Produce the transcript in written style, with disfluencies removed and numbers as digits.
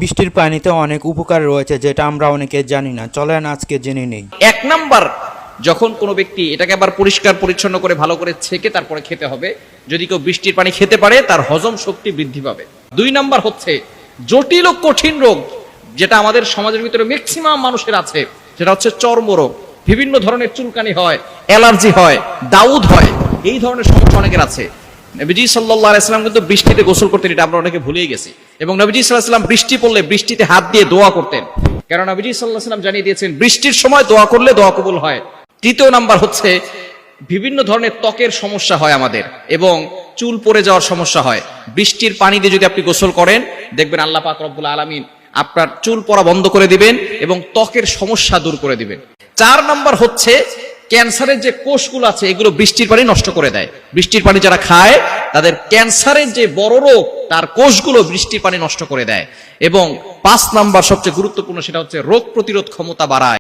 বৃষ্টির পানিতে অনেক উপকার রয়েছে যেটা আমরা অনেকে জানি না, চলেন আজকে জেনে নেই। এক নাম্বার, যখন কোনো ব্যক্তি এটাকে আবার পরিষ্কার পরিচ্ছন্ন করে ভালো করে ছেঁকে তারপরে খেতে হবে। যদি কেউ বৃষ্টির পানি খেতে পারে তার হজম শক্তি বৃদ্ধি পাবে। 2 নাম্বার হচ্ছে জটিল ও কঠিন রোগ যেটা আমাদের সমাজের ভিতরে ম্যাক্সিমাম মানুষের আছে, সেটা হচ্ছে চর্মরোগ। বিভিন্ন ধরনের চুলকানি হয়, অ্যালার্জি হয়, দাউদ হয়, এই ধরনের সমস্যা অনেকের আছে। নবীজি সাল্লাল্লাহু আলাইহি ওয়াসাল্লাম কিন্তু বৃষ্টিতে গোসল করতেন, এটা আমরা অনেকে ভুলেই গেছি। এবং নবীজি সাল্লাল্লাহু আলাইহি ওয়াসাল্লাম বৃষ্টি পড়লে বৃষ্টিতে হাত দিয়ে দোয়া করতেন, কারণ নবীজি সাল্লাল্লাহু আলাইহি ওয়াসাল্লাম জানিয়ে দিয়েছেন বৃষ্টির সময় দোয়া করলে দোয়া কবুল হয়। 3 নাম্বার হচ্ছে বিভিন্ন ধরনের ত্বকের সমস্যা হয় আমাদের, এবং চুল পড়ে যাওয়ার সমস্যা হয়। বৃষ্টির পানি দিয়ে যদি আপনি গোসল করেন, দেখবেন আল্লাহ পাক রব্বুল আলামিন আপনার চুল পড়া বন্ধ করে দিবেন এবং ত্বকের সমস্যা দূর করে দিবেন। 4 নাম্বার হচ্ছে ক্যান্সারের যে কোষগুলো আছে এগুলো বৃষ্টির পানি নষ্ট করে দেয়। বৃষ্টির পানি যারা খায় তাদের ক্যান্সারের যে বড় রোগ তার কোষগুলো বৃষ্টির পানি নষ্ট করে দেয়। এবং 5 নাম্বার সবচেয়ে গুরুত্বপূর্ণ, সেটা হচ্ছে রোগ প্রতিরোধ ক্ষমতা বাড়ায়।